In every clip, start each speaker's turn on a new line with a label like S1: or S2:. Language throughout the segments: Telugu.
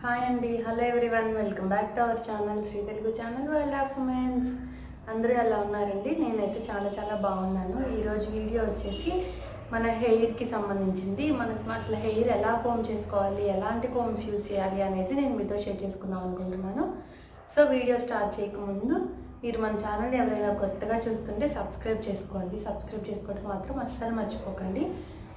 S1: హాయ్ అండి, hello everyone, welcome back to our channel Shri Telugu channel world of women's. అందరూ ఎలా ఉన్నారండి? నేనైతే చాలా బాగున్నాను. ఈరోజు వీడియో వచ్చేసి మన హెయిర్కి సంబంధించింది. మనకు అసలు హెయిర్ ఎలా కోమ్ చేసుకోవాలి, ఎలాంటి కోమ్స్ యూజ్ చేయాలి అనేది నేను మీతో షేర్ చేసుకుందాం అనుకుంటున్నాను. సో వీడియో స్టార్ట్ చేయకముందు మీరు మన ఛానల్ ఎవరైనా కొత్తగా చూస్తుంటే సబ్స్క్రైబ్ చేసుకోండి. సబ్స్క్రైబ్ చేసుకోవడం మాత్రం అస్సలు మర్చిపోకండి.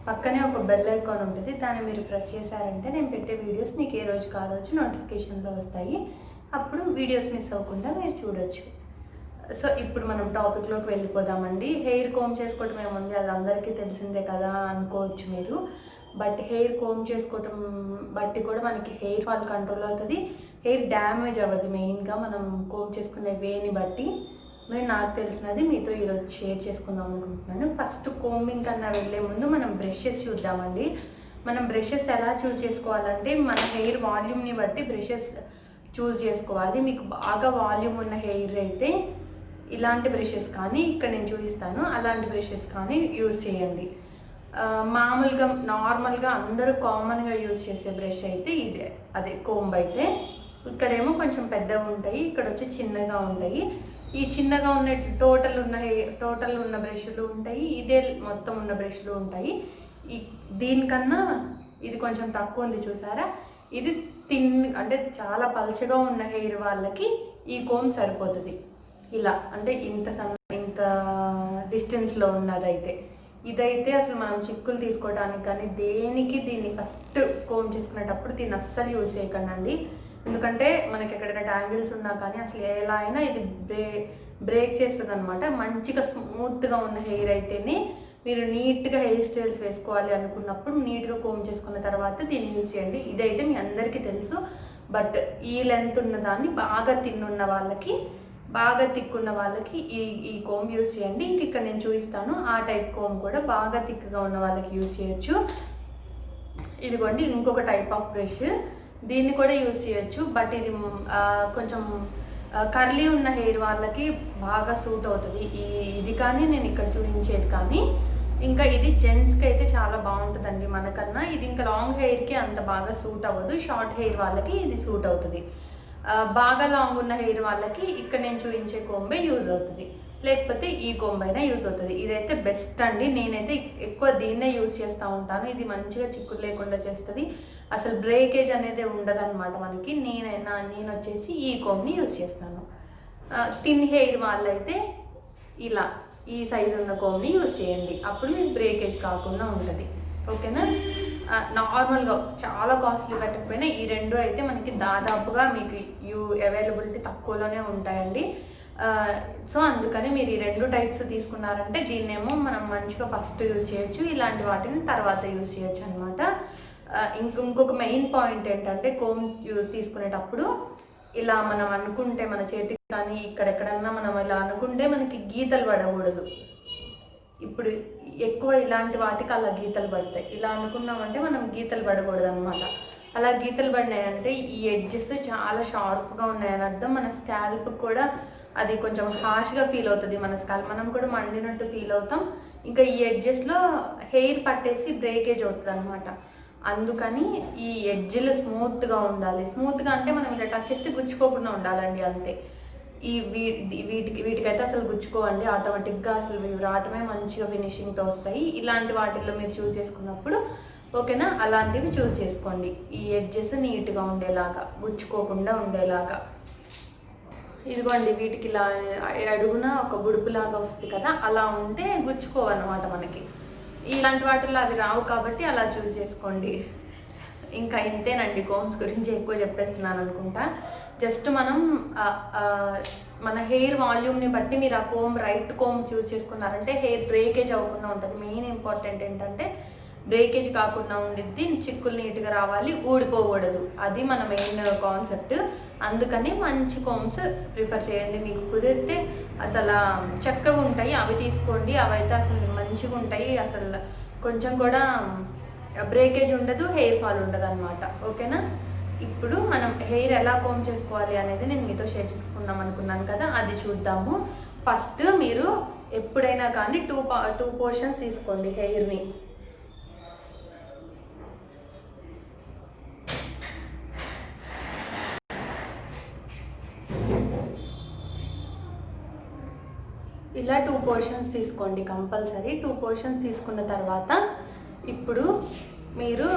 S1: పక్కనే ఒక బెల్ ఐకాన్ ఉంటుంది, దాన్ని మీరు ప్రెస్ చేశారంటే నేను పెట్టే వీడియోస్ మీకు ఏ రోజు కావచ్చు నోటిఫికేషన్లో వస్తాయి. అప్పుడు వీడియోస్ మిస్ అవ్వకుండా మీరు చూడొచ్చు. సో ఇప్పుడు మనం టాపిక్లోకి వెళ్ళిపోదామండి. హెయిర్ కోమ్ చేసుకోవటం ఏముంది, అది అందరికీ తెలిసిందే కదా అనుకోవచ్చు మీరు. బట్ హెయిర్ కోమ్ చేసుకోవటం బట్టి కూడా మనకి హెయిర్ ఫాల్ కంట్రోల్ అవుతుంది, హెయిర్ డ్యామేజ్ అవ్వదు. మెయిన్గా మనం కోమ్ చేసుకునే వేని బట్టి నేను నాకు తెలిసినది మీతో ఈరోజు షేర్ చేసుకుందాం అనుకుంటున్నాను. ఫస్ట్ కోంబింగ్ కన్నా వెళ్ళే ముందు మనం బ్రషెస్ చూద్దామండి. మనం బ్రషెస్ ఎలా చూస్ చేసుకోవాలంటే మన హెయిర్ వాల్యూమ్ని బట్టి బ్రషెస్ చూస్ చేసుకోవాలి. మీకు బాగా వాల్యూమ్ ఉన్న హెయిర్ అయితే ఇలాంటి బ్రషెస్ కానీ ఇక్కడ నేను చూపిస్తాను అలాంటి బ్రషెస్ కానీ యూజ్ చేయండి. మామూలుగా నార్మల్గా అందరూ కామన్గా యూజ్ చేసే బ్రష్ అయితే ఇదే, అదే కోంబ్ అయితే. ఇక్కడేమో కొంచెం పెద్దగా ఉంటాయి, ఇక్కడ వచ్చి చిన్నగా ఉంటాయి. ఈ చిన్నగా ఉన్న టోటల్ ఉన్న బ్రష్లు ఉంటాయి, ఇదే మొత్తం ఉన్న బ్రష్లు ఉంటాయి. ఈ దీనికన్నా ఇది కొంచెం తక్కువ ఉంది చూసారా. ఇది అంటే చాలా పల్చగా ఉన్న హెయిర్ వాళ్ళకి ఈ కోమ్ సరిపోతుంది. ఇలా అంటే ఇంత డిస్టెన్స్లో ఉన్నదైతే. ఇదైతే అసలు మనం చిక్కులు తీసుకోవడానికి కానీ దేనికి దీన్ని ఫస్ట్ కోమ్ చేసుకునేటప్పుడు దీన్ని అస్సలు యూజ్ చేయకండి. ఎందుకంటే మనకి ఎక్కడైనా ట్యాంగిల్స్ ఉన్నా కానీ అసలు ఎలా అయినా ఇది బ్రేక్ చేస్తుంది అనమాట. మంచిగా స్మూత్గా ఉన్న హెయిర్ అయితేనే మీరు నీట్గా హెయిర్ స్టైల్స్ వేసుకోవాలి అనుకున్నప్పుడు నీట్గా కోమ్ చేసుకున్న తర్వాత దీన్ని యూజ్ చేయండి. ఇదైతే మీ అందరికీ తెలుసు. బట్ ఈ లెంత్ ఉన్న దాన్ని బాగా తిన్నున్న వాళ్ళకి, బాగా తిక్కున్న వాళ్ళకి ఈ కోమ్ యూజ్ చేయండి. ఇంక ఇక్కడ నేను చూపిస్తాను ఆ టైప్ కోమ్ కూడా బాగా తిక్కుగా ఉన్న వాళ్ళకి యూజ్ చేయొచ్చు. ఇదిగోండి ఇంకొక టైప్ ఆఫ్ బ్రష్, దీన్ని కూడా యూజ్ చేయొచ్చు. బట్ ఇది కొంచెం కర్లీ ఉన్న హెయిర్ వాళ్ళకి బాగా సూట్ అవుతుంది. ఇది కానీ నేను ఇక్కడ చూపించేది కానీ, ఇంకా ఇది జెంట్స్కి అయితే చాలా బాగుంటుందండి మనకన్నా. ఇది ఇంకా లాంగ్ హెయిర్కి అంత బాగా సూట్ అవ్వదు, షార్ట్ హెయిర్ వాళ్ళకి ఇది సూట్ అవుతుంది. బాగా లాంగ్ ఉన్న హెయిర్ వాళ్ళకి ఇక్కడ నేను చూపించే కోంబే యూజ్ అవుతుంది, లేకపోతే ఈ కోంబ్ అయినా యూజ్ అవుతుంది. ఇదైతే బెస్ట్ అండి, నేనైతే ఎక్కువ దీన్నే యూజ్ చేస్తూ ఉంటాను. ఇది మంచిగా చిక్కులు లేకుండా చేస్తుంది, అసలు బ్రేకేజ్ అనేది ఉండదు అనమాట మనకి. నేను వచ్చేసి ఈ కోమ్ని యూజ్ చేస్తాను. థిన్ హెయిర్ వాళ్ళైతే ఇలా ఈ సైజు ఉన్న కోమ్ని యూజ్ చేయండి, అప్పుడు మీకు బ్రేకేజ్ కాకుండా ఉంటుంది. ఓకేనా? నార్మల్గా చాలా కాస్ట్లీ పెట్టకపోయినా ఈ రెండు అయితే మనకి దాదాపుగా మీకు అవైలబిలిటీ తక్కువలోనే ఉంటాయండి. సో అందుకని మీరు ఈ రెండు టైప్స్ తీసుకున్నారంటే దీన్నేమో మనం మంచిగా ఫస్ట్ యూజ్ చేయొచ్చు, ఇలాంటి వాటిని తర్వాత యూజ్ చేయొచ్చు అనమాట. ఇంకొక మెయిన్ పాయింట్ ఏంటంటే కోమ్ తీసుకునేటప్పుడు ఇలా మనం అనుకుంటే మన చేతికి కానీ ఇక్కడెక్కడన్నా మనం ఇలా అనుకుంటే మనకి గీతలు పడకూడదు. ఇప్పుడు ఎక్కువ ఇలాంటి వాటికి అలా గీతలు పడతాయి. ఇలా అనుకున్నామంటే మనం గీతలు పడకూడదు అనమాట. అలా గీతలు పడినాయంటే ఈ ఎడ్జెస్ చాలా షార్ప్గా ఉన్నాయని అర్థం. మన స్కాల్ప్ కూడా అది కొంచెం హార్ష్గా ఫీల్ అవుతుంది. మన స్కాల్ప్ మనం కూడా మండినట్టు ఫీల్ అవుతాం. ఇంకా ఈ ఎడ్జెస్లో హెయిర్ పట్టేసి బ్రేకేజ్ అవుతుంది అనమాట. అందుకని ఈ ఎడ్జ్లు స్మూత్గా ఉండాలి. స్మూత్గా అంటే మనం ఇలా టచ్ చేస్తే గుచ్చుకోకుండా ఉండాలండి, అంతే. వీటికైతే అసలు గుచ్చుకోవండి, ఆటోమేటిక్గా అసలు ఇవి రావటమే మంచిగా ఫినిషింగ్తో వస్తాయి. ఇలాంటి వాటిల్లో మీరు చూస్ చేసుకున్నప్పుడు ఓకేనా, అలాంటివి చూస్ చేసుకోండి. ఈ ఎడ్జెస్ నీట్గా ఉండేలాగా, గుచ్చుకోకుండా ఉండేలాగా. ఇదిగోండి వీటికి ఇలా అడుగున ఒక బుడుపులాగా వస్తుంది కదా, అలా ఉంటే గుచ్చుకోవన్నమాట మనకి. ఇలాంటి వాటిల్లో అవి రావు కాబట్టి అలా చూస్ చేసుకోండి. ఇంకా ఇంతేనండి, కోమ్స్ గురించి ఎక్కువ చెప్పేస్తున్నాను అనుకుంటా. జస్ట్ మనం మన హెయిర్ వాల్యూమ్ని బట్టి మీరు ఆ రైట్ కోమ్ చూస్ చేసుకున్నారంటే హెయిర్ బ్రేకేజ్ అవ్వకుండా ఉంటుంది. మెయిన్ ఇంపార్టెంట్ ఏంటంటే బ్రేకేజ్ కాకుండా ఉండిద్ది, చిక్కులు నీట్గా రావాలి, ఊడిపోకూడదు. అది మన మెయిన్ కాన్సెప్ట్. అందుకని మంచి కోమ్స్ ప్రిఫర్ చేయండి. మీకు కుదిరితే అసలు చక్కగా ఉంటాయి అవి తీసుకోండి, అవైతే అసలు మంచిగా ఉంటాయి. అసలు కొంచెం కూడా బ్రేకేజ్ ఉండదు, హెయిర్ ఫాల్ ఉండదు అనమాట. ఓకేనా? ఇప్పుడు మనం హెయిర్ ఎలా కోమ్ చేసుకోవాలి అనేది నేను మీతో షేర్ చేసుకుందాం అనుకున్నాను కదా, అది చూద్దాము. ఫస్ట్ మీరు ఎప్పుడైనా కానీ టూ పోర్షన్స్ తీసుకోండి హెయిర్ని. ఇలా 2 పోర్షన్స్ తీసుకోండి కంపల్సరీ. 2 పోర్షన్స్ తీసుకున్న తర్వాత ఇప్పుడు మీరు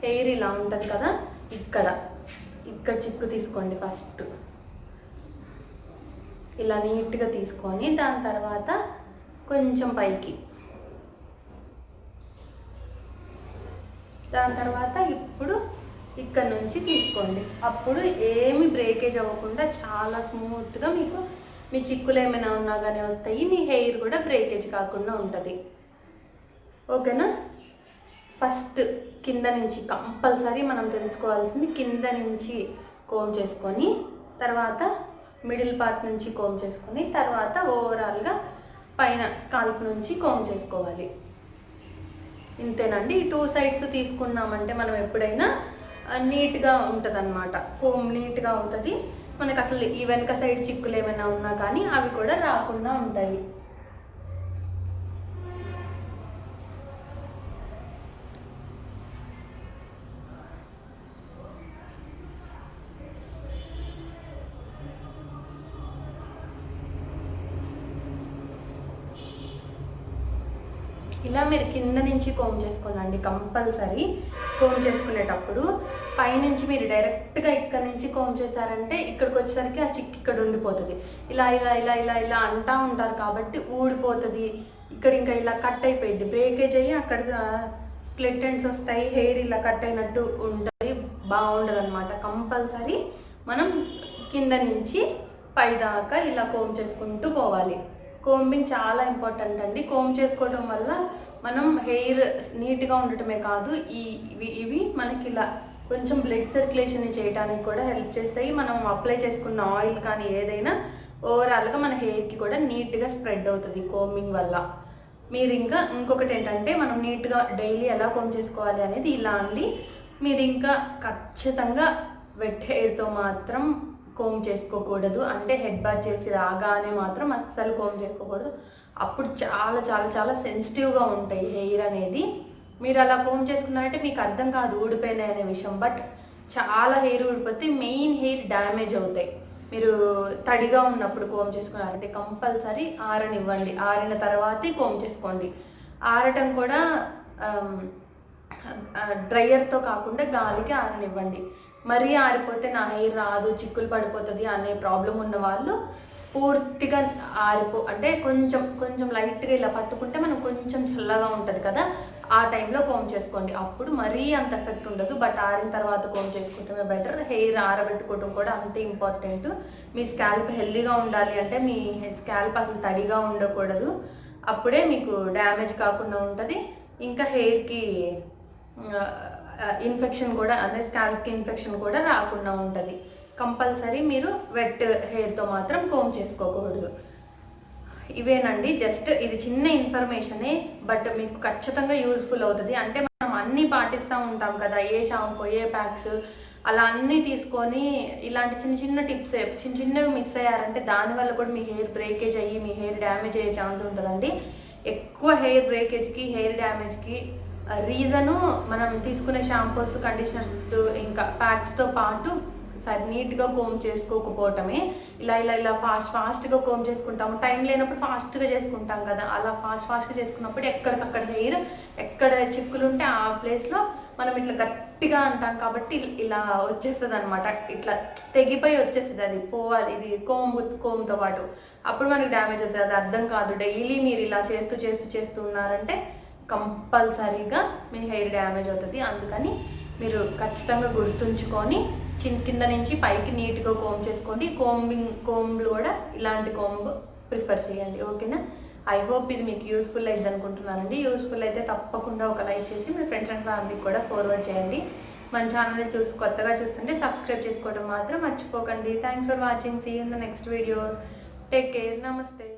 S1: హెయిర్ ఇలా ఉంటుంది కదా, ఇక్కడ చిక్కు తీసుకోండి. ఫస్ట్ ఇలా నీట్గా తీసుకొని దాని తర్వాత కొంచెం పైకి, దాని తర్వాత ఇప్పుడు ఇక్కడ నుంచి తీసుకోండి. అప్పుడు ఏమి బ్రేకేజ్ అవ్వకుండా చాలా స్మూత్గా మీకు మీ చిక్కులు ఏమైనా ఉన్నా కానీ వస్తాయి. మీ హెయిర్ కూడా బ్రేకేజ్ కాకుండా ఉంటుంది. ఓకేనా? ఫస్ట్ కింద నుంచి కంపల్సరీ మనం తెలుసుకోవాల్సింది, కింద నుంచి కోమ్ చేసుకొని తర్వాత మిడిల్ పార్ట్ నుంచి కోమ్ చేసుకొని తర్వాత ఓవరాల్గా పైన స్కాల్ప్ నుంచి కోమ్ చేసుకోవాలి. ఇంతేనండి. ఈ 2 సైడ్స్ తీసుకున్నామంటే మనం ఎప్పుడైనా నీట్గా ఉంటుంది అన్నమాట. కోమ్ నీట్గా అవుతుంది మనకు. అసలు ఈ వెనక సైడ్ చిక్కులు ఏమైనా ఉన్నా కానీ అవి కూడా రాకుండా ఉంటాయి. ఇలా మీరు కింద నుంచి కోమ్ చేసుకోండి కంపల్సరీ. కోమ్ చేసుకునేటప్పుడు పైనుంచి మీరు డైరెక్ట్గా ఇక్కడ నుంచి కోమ్ చేశారంటే ఇక్కడికి వచ్చేసరికి ఆ చిక్కు ఇక్కడ ఉండిపోతుంది. ఇలా ఇలా ఇలా ఇలా ఇలా అంటూ ఉంటారు కాబట్టి ఊడిపోతుంది. ఇక్కడ ఇంకా ఇలా కట్ అయిపోయింది, బ్రేకేజ్ అయ్యి అక్కడ స్ప్లిట్ ఎండ్స్ వస్తాయి, హెయిర్ ఇలా కట్ అయినట్టు ఉంటుంది, బాగుండదు అనమాట. కంపల్సరీ మనం కింద నుంచి పై దాకా ఇలా కోమ్ చేసుకుంటూ పోవాలి. కోంబింగ్ చాలా ఇంపార్టెంట్ అండి. కోమ్ చేసుకోవడం వల్ల మనం హెయిర్ నీట్గా ఉండటమే కాదు, ఇవి మనకి ఇలా కొంచెం బ్లడ్ సర్క్యులేషన్ చేయడానికి కూడా హెల్ప్ చేస్తాయి. మనం అప్లై చేసుకున్న ఆయిల్ కానీ ఏదైనా ఓవరాల్గా మన హెయిర్కి కూడా నీట్గా స్ప్రెడ్ అవుతుంది కోంబింగ్ వల్ల. మీరు ఇంకా ఇంకొకటి ఏంటంటే మనం నీట్గా డైలీ ఎలా కోమ్ చేసుకోవాలి అనేది ఇలా అండి. మీరు ఇంకా ఖచ్చితంగా వెట్ హెయిర్తో మాత్రం కోమ్ చేసుకోకూడదు. అంటే హెడ్ బాత్ చేసి రాగానే మాత్రం అస్సలు కోమ్ చేసుకోకూడదు. అప్పుడు చాలా చాలా చాలా సెన్సిటివ్గా ఉంటాయి హెయిర్ అనేది. మీరు అలా కోమ్ చేసుకున్నారంటే మీకు అర్థం కాదు ఊడిపోయినాయి అనే విషయం. బట్ చాలా హెయిర్ ఊడిపోతే మెయిన్ హెయిర్ డ్యామేజ్ అవుతాయి. మీరు తడిగా ఉన్నప్పుడు కోమ్ చేసుకున్నారంటే కంపల్సరీ ఆరనివ్వండి. ఆరిన తర్వాతే కోమ్ చేసుకోండి. ఆరటం కూడా డ్రైయర్తో కాకుండా గాలికి ఆరనివ్వండి. మరీ ఆరిపోతే నా హెయిర్ రాదు, చిక్కులు పడిపోతుంది అనే ప్రాబ్లం ఉన్న వాళ్ళు పూర్తిగా అంటే కొంచెం లైట్గా ఇలా పట్టుకుంటే మనం కొంచెం చల్లగా ఉంటుంది కదా, ఆ టైంలో కోమ్ చేసుకోండి. అప్పుడు మరీ అంత ఎఫెక్ట్ ఉండదు. బట్ ఆరిన తర్వాత కోమ్ చేసుకుంటే బెటర్. హెయిర్ ఆరబెట్టుకోవడం కూడా అంతే ఇంపార్టెంట్. మీ స్కాల్ప్ హెల్దీగా ఉండాలి అంటే మీ స్కాల్ప్ అసలు తడిగా ఉండకూడదు. అప్పుడే మీకు డ్యామేజ్ కాకుండా ఉంటుంది. ఇంకా హెయిర్కి ఇన్ఫెక్షన్ కూడా, అదే స్కాల్ప్కి ఇన్ఫెక్షన్ కూడా రాకుండా ఉంటుంది. కంపల్సరీ మీరు వెట్ హెయిర్తో మాత్రం కోమ్ చేసుకోకూడదు. ఇవేనండి, జస్ట్ ఇది చిన్న ఇన్ఫర్మేషనే, బట్ మీకు ఖచ్చితంగా యూజ్ఫుల్ అవుతుంది. అంటే మనం అన్నీ పాటిస్తూ ఉంటాం కదా, ఏ షాంపూ ఏ ప్యాక్స్ అలా అన్నీ తీసుకొని ఇలాంటి చిన్న చిన్న టిప్స్ చిన్నవి మిస్ అయ్యారంటే దానివల్ల కూడా మీ హెయిర్ బ్రేకేజ్ అయ్యి మీ హెయిర్ డ్యామేజ్ అయ్యే ఛాన్స్ ఉంటుందండి. ఎక్కువ హెయిర్ బ్రేకేజ్కి హెయిర్ డ్యామేజ్కి రీజను మనం తీసుకునే షాంపూస్ కండిషనర్స్ ఇంకా ప్యాక్స్తో పాటు నీట్గా కోమ్ చేసుకోకపోవటమే. ఇలా ఇలా ఇలా ఫాస్ట్గా కోమ్ చేసుకుంటాము. టైం లేనప్పుడు ఫాస్ట్గా చేసుకుంటాం కదా, అలా ఫాస్ట్గా చేసుకున్నప్పుడు ఎక్కడికక్కడ హెయిర్ ఎక్కడ చిక్కులు ఉంటే ఆ ప్లేస్లో మనం ఇట్లా గట్టిగా అంటాం కాబట్టి ఇలా వచ్చేస్తుంది అనమాట. ఇట్లా తెగిపోయి వచ్చేస్తుంది, అది పోవాలి. ఇది కోమ్తో పాటు అప్పుడు మనకి డ్యామేజ్ అవుతుంది. అది అర్థం కాదు. డైలీ మీరు ఇలా చేస్తూ ఉన్నారంటే కంపల్సరీగా మీ హెయిర్ డ్యామేజ్ అవుతుంది. అందుకని మీరు ఖచ్చితంగా గుర్తుంచుకొని కింద నుంచి పైకి నీట్గా కోమ్ చేసుకోండి. కోంబ్లు కూడా ఇలాంటి కోంబ్ ప్రిఫర్ చేయండి. ఓకేనా? ఐ హోప్ ఇది మీకు యూస్ఫుల్ అయింది అనుకుంటున్నానండి. యూస్ఫుల్ అయితే తప్పకుండా ఒక లైక్ చేసి మీ ఫ్రెండ్స్ అండ్ ఫ్యామిలీకి కూడా ఫార్వర్డ్ చేయండి. మన ఛానల్ని కొత్తగా చూస్తుంటే సబ్స్క్రైబ్ చేసుకోవడం మాత్రం మర్చిపోకండి. Thanks for watching. See you in the next video. Take care. నమస్తే.